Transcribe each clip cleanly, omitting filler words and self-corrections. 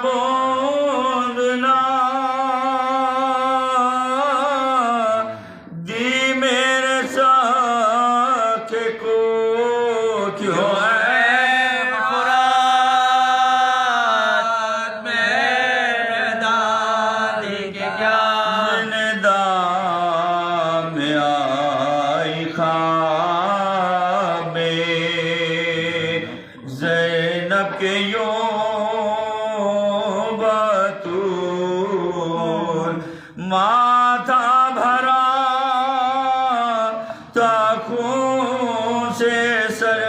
بوند نہ دی میرے ساکھے کو کیوں زینب کے یوں بطول ماتھا بھرا تا خون سے سر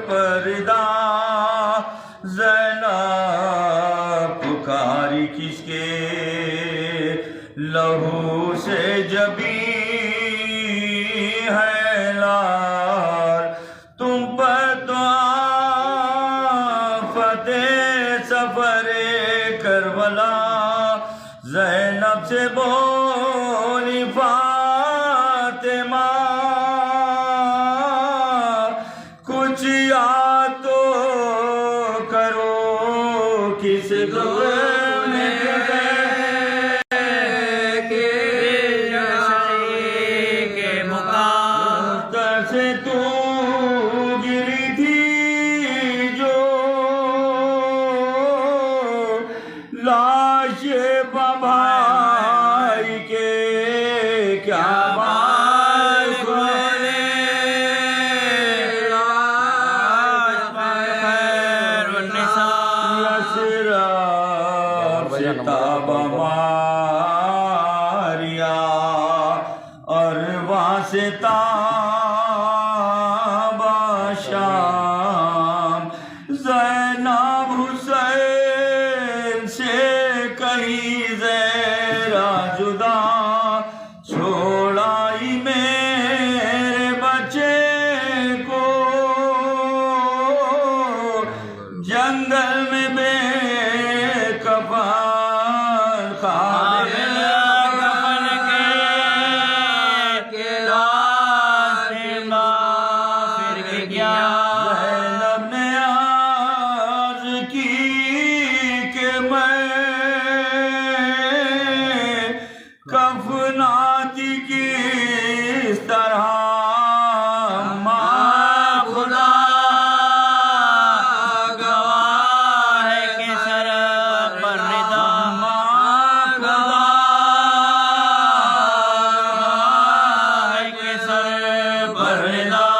پردہ زینب پکاری کس کے لہو سے جبی ہے لال تم پر تو سفر کربلا زینب سے بولی فاطمہ کچھ یاد تو کرو کس کے مقام سے تو گری تھی لاش بھائی کے کیا بال کھولے خیر النساء شتاب ماریا اور واسطہ شام زینب حسین سے کہیں زیرہ جدا چھوڑائی میرے بچے کو جنگل میں بے کفن قابل کفن کے لازمہ پھر گیا زینب نے عرض کی کہ میں کفناتی کس طرح ماں خدا گواہ ہے کہ سر پر رضا ماں خدا گواہ ہے کہ سر پر رضا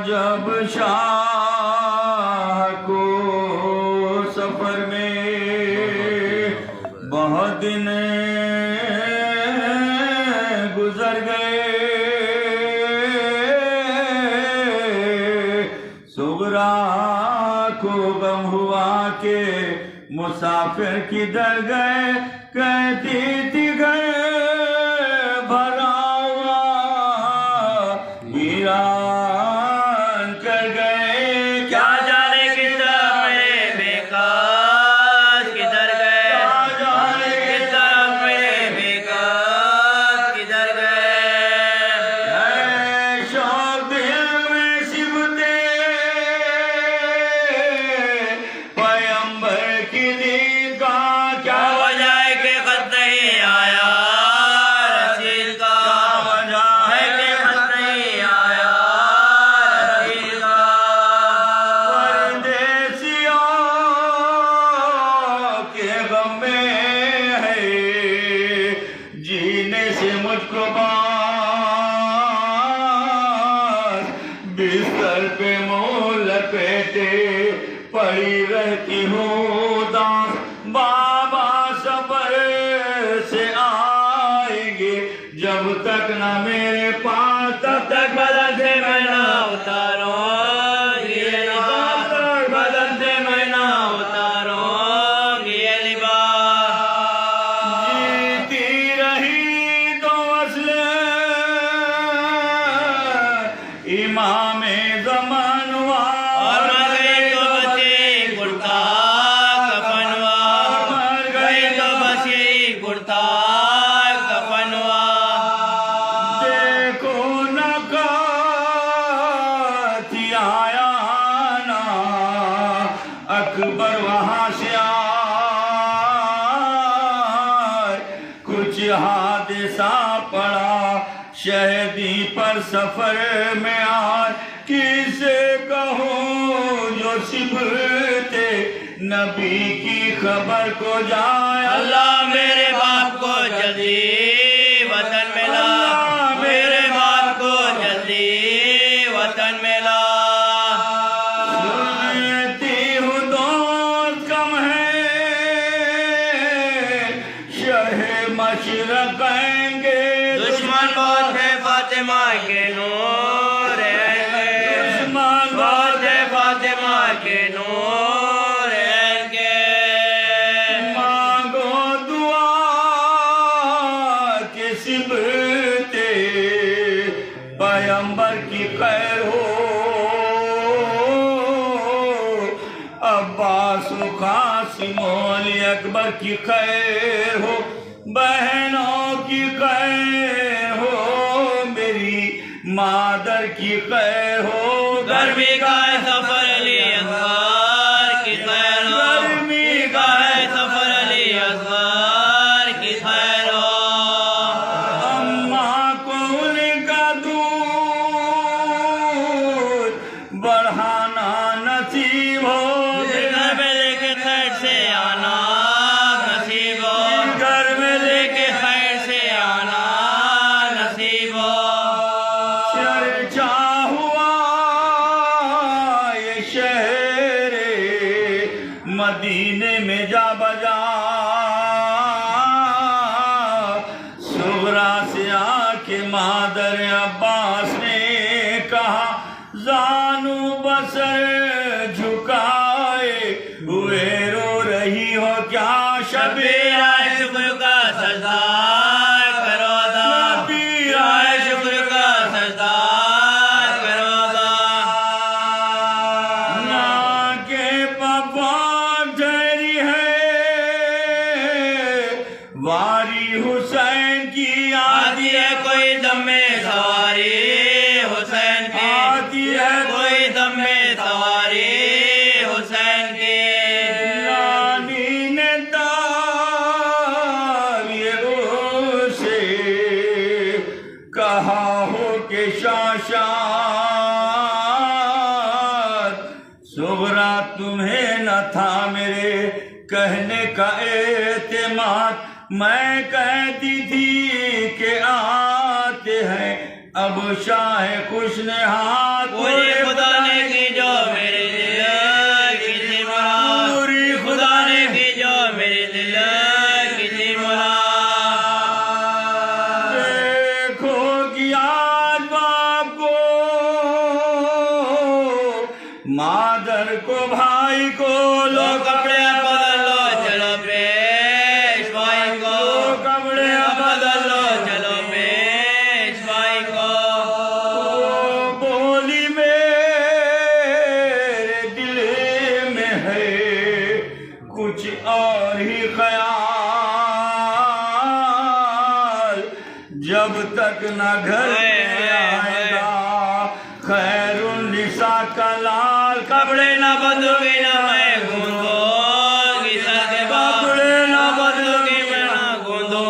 جب شاہ کو سفر میں بہت دن گزر گئے صغرا کو غم ہوا کہ مسافر کدھر گئے کہتی تھی گئے ویران کر گئے کیا جانے کدھر میرے بیکار کدھر گئے کیا جانے کدھر میرے بیکار کدھر گئے شوق دل میں سبتے پیغمبر کی دید کا کیا وجہ ہے کہ خط نہیں آیا رسول کا وجہ ہے کہ جینے سے مجھ کو بات بستر پہ منہ لپیٹے پڑی رہتی ہوں داس بابا سفر سے آئیں گے جب تک نہ میرے پاس تب تک بدن سے میں نہ اتاروں بدن سے میں نہ اتاروں یہ لباس جیتی رہی تو اصل امام زمان ہوا اور مگر تو بچے گلکار حادثہ پڑا شہدی پر سفر میں آج کسے کہوں جو صبح نبی کی خبر کو جائے اللہ میرے باپ کو جلدی وطن میں لا میرے باپ کو جلدی وطن میں لا سنتی ہوں دوست کم ہے شہ مشرق آئیں گے دشمن بہت ہے فاطمہ کے نور ہیں گے دشمن بہت ہے فاطمہ کے نور ہیں گے مانگو دعا کہ صبح پیغمبر کی خیر ہو عباس و قاسم و علی اکبر کی خیر ہو بہنوں کی خیر ہو میری مادر کی خیر ہو گرمی کا ہے سفر علی اصغر کی خیر ہو گرمی کا ہے سفر علی اصغر کی خیر ہو اماں کو ان کا دودھ بڑھانا نصیب ہو گھر میں لے کے خیر سے آنا نصیب ہو گھر میں لے کے خیر سے آنا نصیب ہو چرچا ہوا یہ شہر مدینے میں جا بجا صغرا سے آ کے مادر عباس نے کہا زانو بسر جھکائے ہوئے رو رہی ہو کیا شبیر آئے شکر کا سجدہ کرو ادا آئے شکر کا سجدہ کرو ادا نا کے پاپا ڈھری ہے واری حسین کی آتی ہے کوئی دم میں سواری حسین کی آتی ہے کوئی دم میں سواری حسین کی رانی نے داغ سے کہا ہو کہ شاشاد صغرا تمہیں نہ تھا میرے کہنے کا اعتماد میں کہتی تھی کہ آتے ہیں اب شاہ خوش نہاد پوری خدا نے کی جو میرے دل کی تھی مراد پوری خدا نے کی جو میرے دل کی تھی مراد دیکھو کہ آج باپ کو مادر کو بھائی کو لو کپڑے بدل لو چلو پیشوائی کو کپڑے بدل لو چلو پیشوائی کو بولی میرے دل میں ہے کچھ اور ہی خیال جب تک نہ گھر میں آئے گا خیر النساء کا لال کپڑے نہ بدلو گی نہ میں گوندو گی سر کے کپڑے نہ بدلو گی میں نہ گوندو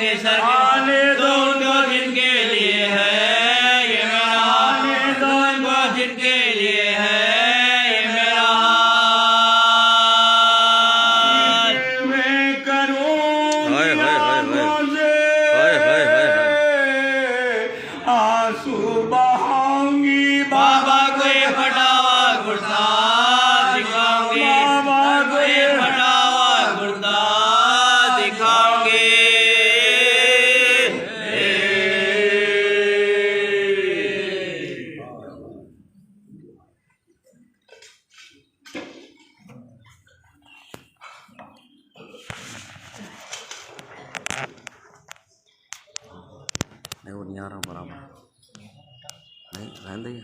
گی سر کے آنے دو کو جن کے لیے ہے یہ میرا آنے دو کو جن کے لیے ہے یہ میرا حال میں کروں ہائے ہائے ہائے ہائے آنسو بہاؤں گی بابا کو یہ پھٹا ہوا گردہ دکھاؤں گی بابا کو یہ پھٹا ہوا گردہ دکھاؤں گی نہیں وہ نہیں آ رہا برابر نہیں رہنے دیں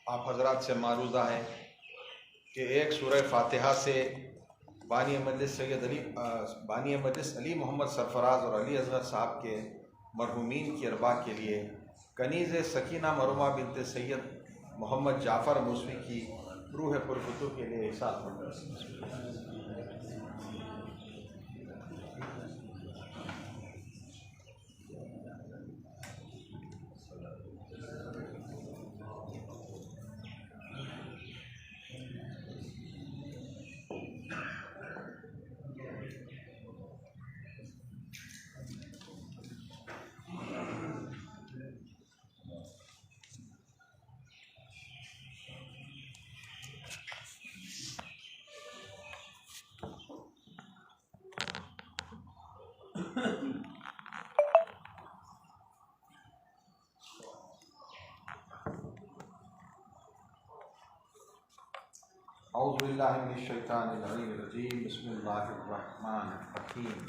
آپ حضرات سے معروضہ ہے کہ ایک سورہ فاتحہ سے بانی مجلس علی محمد سرفراز اور علی اصغر صاحب کے مرحومین کی ارواح کے لیے کنیز سکینہ مرحومہ بنت سید محمد جعفر موسوی کی روح پرفتو کے لیے احسان پڑھیں۔ اعوذ باللہ من الشیطان الرجیم، بسم اللہ الرحمن الرحیم۔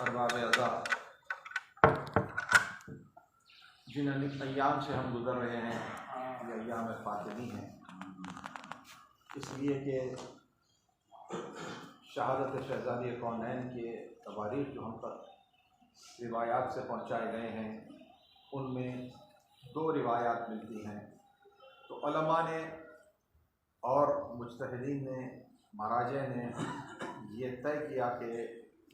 ارباب اعضاء، جن ایام سے ہم گزر رہے ہیں یہ ایام فاطمی ہیں، اس لیے کہ شہادت شہزادی کونین کے تواریخ جو ہم تک روایات سے پہنچائے گئے ہیں ان میں 2 روایات ملتی ہیں۔ تو علماء نے اور مجتہدین نے، مراجع نے یہ طے کیا کہ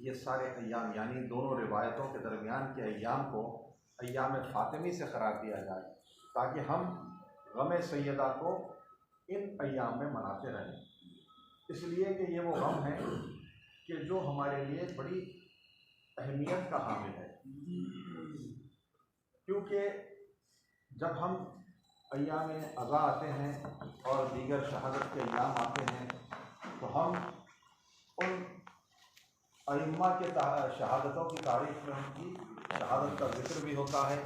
یہ سارے ایام یعنی دونوں روایتوں کے درمیان کے ایام کو ایام فاطمی سے قرار دیا جائے، تاکہ ہم غم سیدہ کو ان ایام میں مناتے رہیں، اس لیے کہ یہ وہ غم ہے کہ جو ہمارے لیے بڑی اہمیت کا حامل ہے، کیونکہ جب ہم ایام عزا آتے ہیں اور دیگر شہادت کے ایام آتے ہیں تو ہم ان ائمہ کے شہادتوں کی تاریخ میں ان کی شہادت کا ذکر بھی ہوتا ہے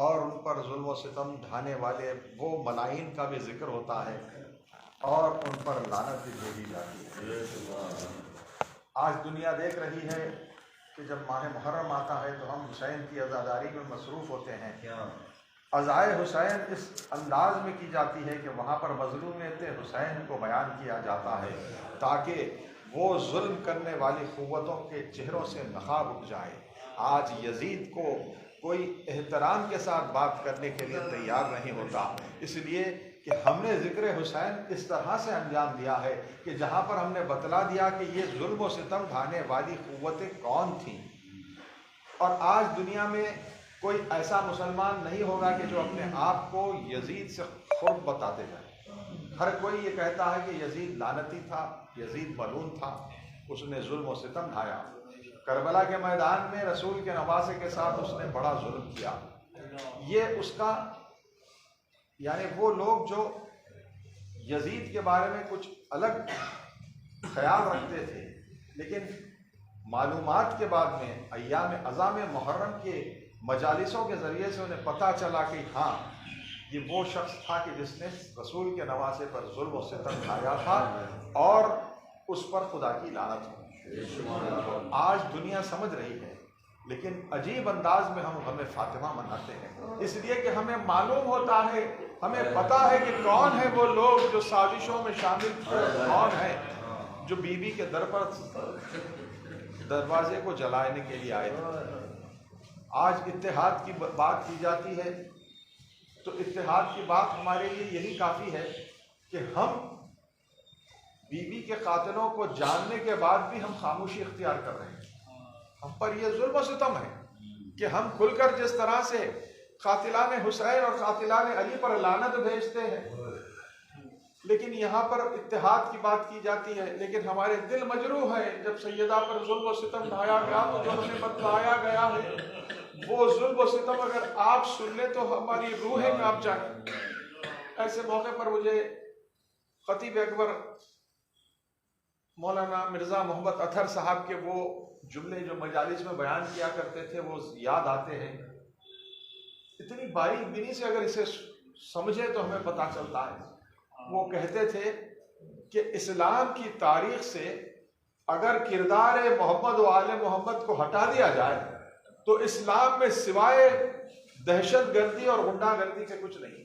اور ان پر ظلم و ستم ڈھانے والے وہ ملائین کا بھی ذکر ہوتا ہے اور ان پر لعنت بھی بھیجی جاتی ہے۔ آج دنیا دیکھ رہی ہے کہ جب ماہ محرم آتا ہے تو ہم حسین کی عزاداری میں مصروف ہوتے ہیں۔ عزائے حسین اس انداز میں کی جاتی ہے کہ وہاں پر مظلومیت حسین کو بیان کیا جاتا ہے تاکہ وہ ظلم کرنے والی قوتوں کے چہروں سے نقاب اٹھ جائے۔ آج یزید کو کوئی احترام کے ساتھ بات کرنے کے لیے تیار نہیں ہوتا، اس لیے کہ ہم نے ذکر حسین اس طرح سے انجام دیا ہے کہ جہاں پر ہم نے بتلا دیا کہ یہ ظلم و ستم ڈھانے والی قوتیں کون تھیں۔ اور آج دنیا میں کوئی ایسا مسلمان نہیں ہوگا کہ جو اپنے آپ کو یزید سے قرب بتاتے جائے۔ ہر کوئی یہ کہتا ہے کہ یزید لعنتی تھا، یزید ملعون تھا، اس نے ظلم و ستم ڈھایا۔ کربلا کے میدان میں رسول کے نواسے کے ساتھ اس نے بڑا ظلم کیا۔ یہ اس کا یعنی وہ لوگ جو یزید کے بارے میں کچھ الگ خیال رکھتے تھے، لیکن معلومات کے بعد میں ایام عزا میں محرم کے مجالسوں کے ذریعے سے انہیں پتہ چلا کہ ہاں یہ وہ شخص تھا کہ جس نے رسول کے نواسے پر ظلم و ستم ڈھایا تھا اور اس پر خدا کی لعنت ہو۔ آج دنیا سمجھ رہی ہے، لیکن عجیب انداز میں ہم غم فاطمہ مناتے ہیں، اس لیے کہ ہمیں معلوم ہوتا ہے، ہمیں پتہ ہے کہ کون ہے وہ لوگ جو سازشوں میں شامل تھے، کون ہے جو بی بی کے در پر دروازے کو جلانے کے لیے آئے تھے۔ آج اتحاد کی بات کی جاتی ہے تو اتحاد کی بات ہمارے لیے یہی کافی ہے کہ ہم بی بی کے قاتلوں کو جاننے کے بعد بھی ہم خاموشی اختیار کر رہے ہیں۔ ہم پر یہ ظلم و ستم ہے کہ ہم کھل کر جس طرح سے قاتلان حسین اور قاتلان علی پر لعنت بھیجتے ہیں، لیکن یہاں پر اتحاد کی بات کی جاتی ہے، لیکن ہمارے دل مجروح ہے جب سیدہ پر ظلم و ستم ڈھایا گیا تو جو ہمیں بتلایا گیا ہے وہ ظلم و ستم اگر آپ سن لیں تو ہماری روحیں کانپ جائیں۔ ایسے موقع پر مجھے خطیب اکبر مولانا مرزا محمد اطہر صاحب کے وہ جملے جو مجالس میں بیان کیا کرتے تھے وہ یاد آتے ہیں۔ اتنی باریک بینی سے اگر اسے سمجھے تو ہمیں پتہ چلتا ہے۔ وہ کہتے تھے کہ اسلام کی تاریخ سے اگر کردار محمد و آل محمد کو ہٹا دیا جائے تو اسلام میں سوائے دہشت گردی اور غنڈہ گردی کے کچھ نہیں۔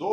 2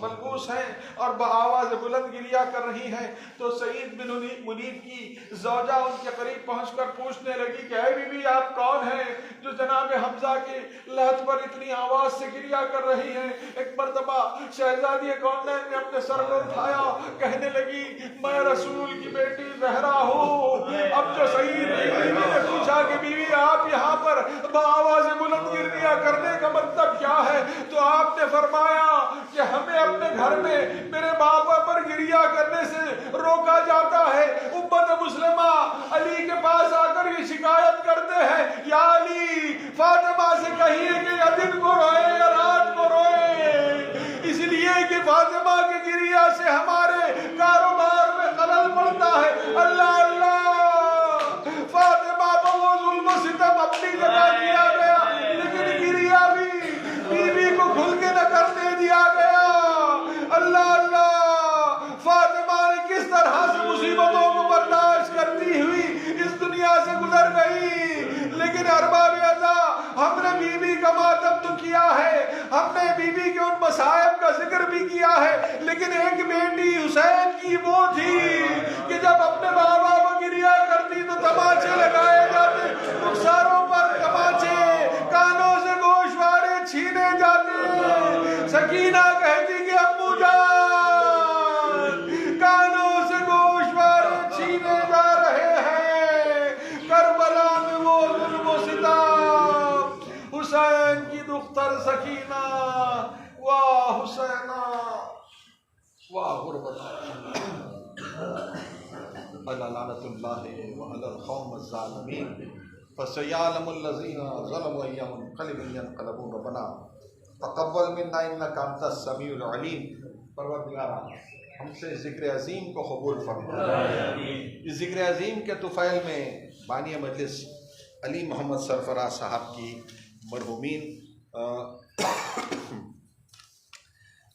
ملبوس ہیں اور بآواز بلند گریا کر رہی ہیں، تو سعید بن منیب کی زوجہ ان کے قریب پہنچ کر پوچھنے لگی کہ اے بی بی آپ کون ہیں جو جناب حمزہ کے لحد پر اتنی آواز سے گریا کر رہی ہیں؟ ایک مرتبہ شہزادی کونین نے اپنے سر کو اٹھایا، کہنے لگی میں رسول کی بیٹی زہرا ہوں۔ اب جو سعید کی بیوی نے پوچھا کہ بیوی آپ یہاں پر بآواز بلند گریا کرنے کا مطلب کیا ہے، تو آپ نے فرمایا کہ ہمیں اپنے گھر میں میرے باپا پر گریا کرنے سے روکا جاتا ہے۔ امت مسلمہ علی کے پاس آ کر یہ شکایت کرتے ہیں، یا علی فاطمہ سے کہیے کہ یا دن کو روئے یا رات کو روئے، اس لیے کہ فاطمہ کے گریا سے ہمارے کاروبار میں خلل پڑتا ہے۔ اللہ اللہ، فاطمہ پر وہ ظلم و ستم اپنی جگہ کیا گیا، لیکن گریا بھی بیوی کو کھل کے نہ کرنے دیا گیا۔ اللہ اللہ، فاطمہ نے کس طرح سے مصیبتوں کو برداشت کرتی ہوئی اس دنیا سے گزر گئی، لیکن ارباب عزا ہم نے بی بی کا ماتم تو کیا ہے، ہم نے بی بی کے ان مصائب کا ذکر بھی کیا ہے، لیکن ایک بیٹی حسین کی وہ تھی کہ جب اپنے بابا کو گریا کرتی تو تماچے لگائے جاتے، رخساروں پر تماچے، کانوں سے گوشوارے چھینے جاتے۔ سکینہ کہتی کہ ابو جان کانوں سے گوشوارے چھینے جا رہے ہیں، کربلا میں وہ ظلم و ستم۔ حسین کی دختر سکینہ، واہ حسینہ واہ غربتہ، لعنت اللہ وعلی القوم الظالمین، فسیعلم الذین ظلموا ای منقلب ینقلبون۔ ربنا تقبل منا انک انت السمیع العلیم۔ پروردگارا ہم سے ذکر عظیم کو قبول فرما۔ اس ذکر عظیم کے طفیل میں بانی مجلس علی محمد سرفراز صاحب کی مرحومین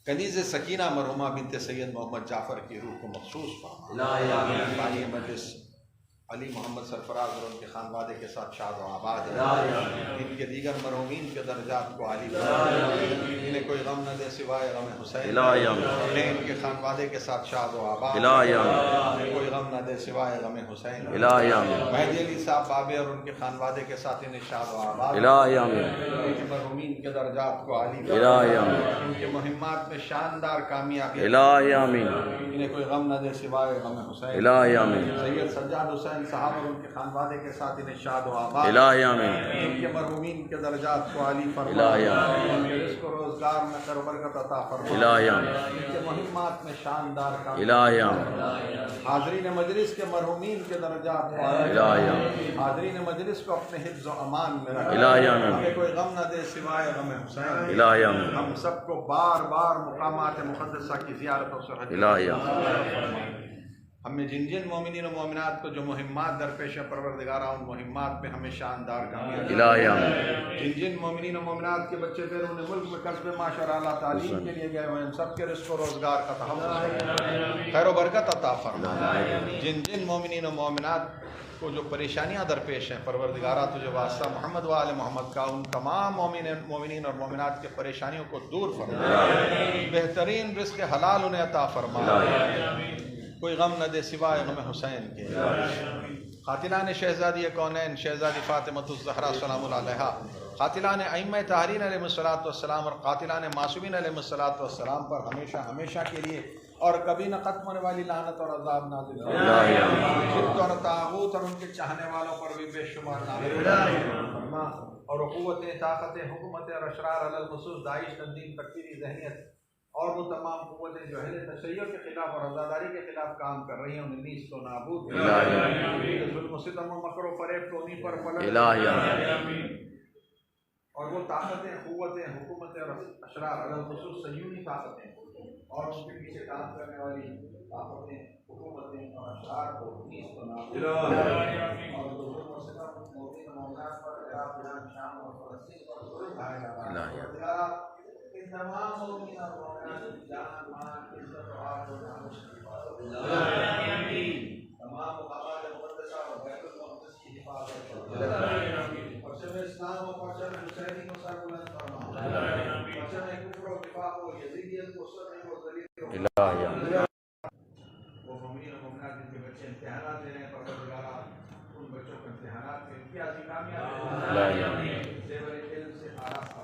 کنیز سکینہ مرحومہ بنت سید محمد جعفر کی روح کو مخصوص فرما۔ بانی مجلس علی محمد سرفراز اور ان کے خانوادے کے ساتھ شاد و آباد ہے، ان کے دیگر مرحومین کے درجات کو عالی فرما، انہیں کوئی غم نہ دے سوائے غم حسین، انہیں ان کے خانوادے کے ساتھ شاد و آباد، انہیں کوئی غم نہ دے سوائے غم حسین، مہدی علی صاحب بابے اور ان کے خانوادے کے ساتھ انہیں شاد و آباد، ان کے مرحومین کے درجات کو عالی فرما، ان کے مہمات میں شاندار کامیابی، انہیں کوئی غم نہ دے سوائے غم حسین، سید سجاد حسین صاحب اور ان کے خانوادے کے ساتھ انہیں شاد و آباد، ان کے مرحومین کے درجات کو عالی فرما، ان کے رزق و روزگار میں خیر و برکت عطا فرما، ان کے مہمات میں شاندار کامیابی، حاضرین مجلس کے مرحومین کے درجات کو عالی، حاضرین مجلس کو اپنے حفظ و امان میں رکھے، ہمیں کوئی غم نہ دے سوائے غم حسین، ہم سب کو بار بار مقامات مقدسہ کی زیارتوں سے حج، ہمیں جن جن مومنین و مومنات کو جو مہمات درپیش پروردگارہ ان مہمات میں ہمیں شاندار کامیابی، جن جن مومنین و مومنات کے بچے بیرون ملک میں قصب معاش اور اعلیٰ تعلیم کے لیے گئے ہوئے ان سب کے رزق و روزگار کا تحفظ خیر و برکت عطا فرما، جن جن مومنین و مومنات کو جو پریشانیاں درپیش ہیں پروردگارہ تجھے واسطہ محمد و آل محمد کا ان تمام مومنین اور مومنات کے پریشانیوں کو دور فرما، بہترین رزق حلال انہیں عطا فرما، کوئی غم نہ دے سوائے غم حسین کے۔ قاتلان شہزادی کونین شہزادی فاطمۃ الزہرا سلام اللہ علیہا، قاتلان ائمہ طاہرین علیہ الصلوۃ والسلام اور قاتلان معصومین علیہ الصلوۃ والسلام پر ہمیشہ ہمیشہ کے لیے اور کبھی نہ ختم ہونے والی لعنت اور عذاب نازل فرما، اور طاغوت اور ان کے چاہنے والوں پر بھی بے شمار نازل فرما، اور قوت طاقت حکومت اور اشرار علی الخصوص داعش تنظیم تکفیری ذہنیت اور وہ تمام قوتیں جو اہل تشیع کے خلاف اور عزاداری کے خلاف کام کر رہی ہیں انہیں نیست و نابود کر، ظلم و ستم و مکر و فریب کو انہیں پر پلٹ، اور وہ طاقتیں قوتیں حکومتیں اور اشرار علی الخصوص صہیونی طاقتیں اور ان کے پیچھے کام کرنے والی طاقتیں حکومتیں اور اشرار کو نیست و نابود، اور ظلم و ستم مومنین و مومنات پر عراق ایران شام اور فلسطین پر ظلم ڈھائے تمام مومنین اور مومنات کی جان مال عزت و آبرو و ناموس کی حفاظت، تمام مقامات مقدسہ اور بیت المقدس کی حفاظت فرما، پرچم اسلام و پرچم حسینی کو سر بلند فرما، پرچم کفر و نفاق و یزیدیت کو الہی وہ مومنین و مومنات جن کے بچے امتحانات دے رہے ہیں پروردگارہ ان بچوں کو امتحانات میں امتیازی کامیابی زیور علم سے آراستہ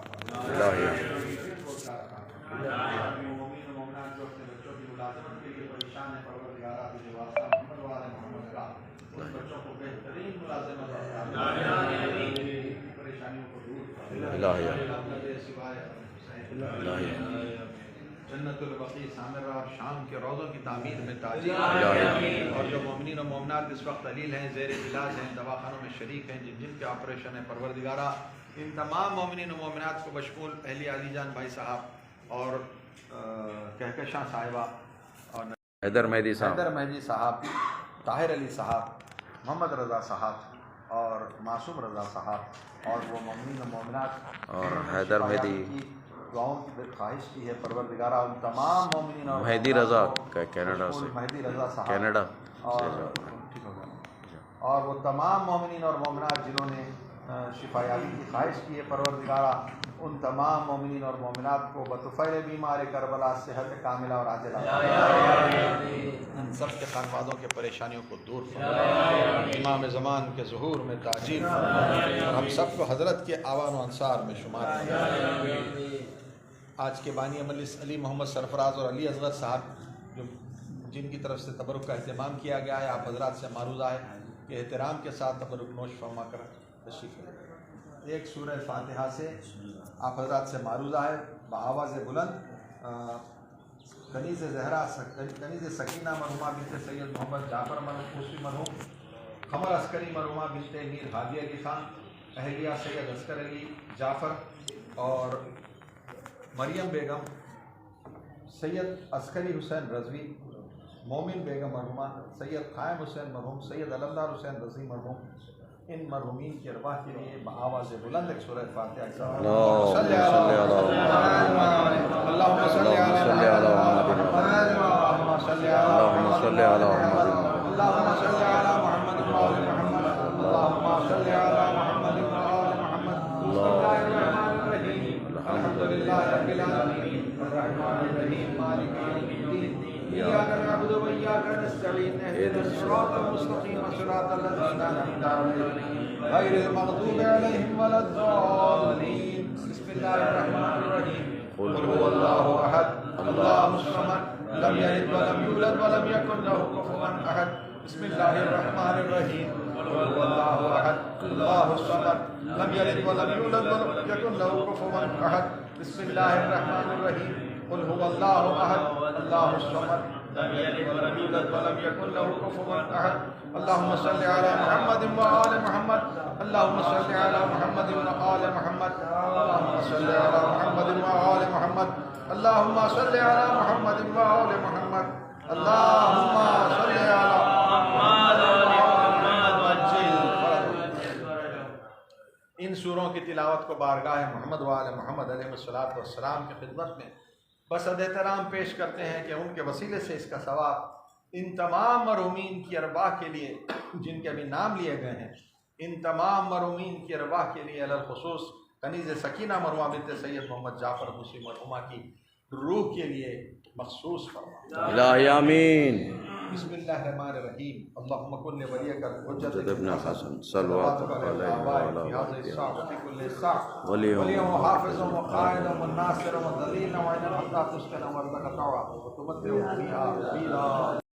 مومنین و مومنات جو اپنے بچوں کی ملازمت کے لیے پریشان ہیں پروردگارہ تجھے واسطہ محمد وآل محمد کا ان بچوں کو بہترین ملازمت پریشانیوں کو دور جنت البقیع سامرہ اور شام کے روضوں کی تعمیر میں تاجر اور جو مومنین و مومنات اس وقت علیل ہیں زیر علاج ہیں دواخانوں میں شریک ہیں جن جن کے آپریشن ہیں پروردگارہ ان تمام مومنین و مومنات کو بشمول اہلی علی جان بھائی صاحب اور کہکشاں صاحبہ اور حیدر مہدی صاحب طاہر علی صاحب محمد رضا صاحب اور معصوم رضا صاحب اور وہ مومنین و مومنات اور حیدر مہدی دعاؤں کی خواہش کی ہے پروردگارہ ان تمام مومنین اور مہدی رضا کینیڈا سے مہدی رضا صاحب کینیڈا اور وہ تمام مومنین اور مومنات جنہوں نے شفا یابی کی خواہش کی ہے پروردگارہ ان تمام مومنین اور مومنات کو بطفیل بیمار کربلا صحت کاملہ اور عاجلہ ان سب کے خانوادوں کے پریشانیوں کو دور فرما امام زمان کے ظہور میں تاجیل اور ہم سب کو حضرت کے آوان و انصار میں شمار آج کے بانی مجلس علی محمد سرفراز اور علی اصغر صاحب جن کی طرف سے تبرک کا اہتمام کیا گیا ہے آپ حضرات سے معروضہ ہے کہ احترام کے ساتھ تبرک نوش فرما کر تشریف لیں ایک سورہ فاتحہ سے آپ حضرات سے معروضہ ہے بآواز بلند کنیز زہرا کنیز سکینہ مرحومہ بنت سید محمد جعفر موسوی مرحوم قمر عسکری مرحومہ بنت میر ہادی علی خان اہلیہ سید عسکر علی جعفر اور مریم بیگم سید عسکری حسین رضوی مومن بیگم مرحومہ سید قائم حسین مرحوم سید علمدار حسین رضوی مرحوم ان مرحومین کی ارواح کے لیے بآواز بلند ایک سورہ فاتحہ اللہم صلی علی اللہم صلی علی محمد اللہم صلی علی محمد اللہم صلی علی محمد اللہم صلی علی محمد الحمد للہ رب العالمین الرحمن الرحیم مالک یوم الدین إياك نعبد وإياك نستعين اهدنا الصراط المستقيم صراط الذين أنعمت عليهم غير المغضوب عليهم ولا الضالين بسم الله الرحمن الرحيم قل هو الله أحد الله الصمد لم يلد ولم يولد ولم يكن له كفوا أحد بسم الله الرحمن الرحيم قل هو الله أحد الله الصمد لم يلد ولم يولد ولم يكن له كفوا أحد بسم الله الرحمن الرحيم قل هو الله أحد الله الصمد لم يلد ولم يولد ولم يكن له كفوا أحد اللهم صل على محمد وآل محمد اللهم صل على محمد وآل محمد اللهم صل على محمد وآل محمد اللهم صل على محمد وآل محمد اللهم صل على محمد ان سوروں کی تلاوت کو بارگاہ محمد وآل محمد علیہ السلام کی خدمت میں بس احترام پیش کرتے ہیں کہ ان کے وسیلے سے اس کا ثواب ان تمام مرحومین کی ارواح کے لیے جن کے ابھی نام لیے گئے ہیں ان تمام مرحومین کی ارواح کے لیے علی الخصوص کنیز سکینہ مرحومہ بنت سید محمد جعفر موسوی مرحومہ کی روح کے لیے مخصوص فرما الہی آمین بسم اللہ الرحمن الرحیم اللہم کن ولیک الحجت ابن حسن صلوات علیہ وعلا ولی حافظ و قائد و ناصر و ذلیل و عین الحق تسکن و ارزق طوع و تمتع فیہا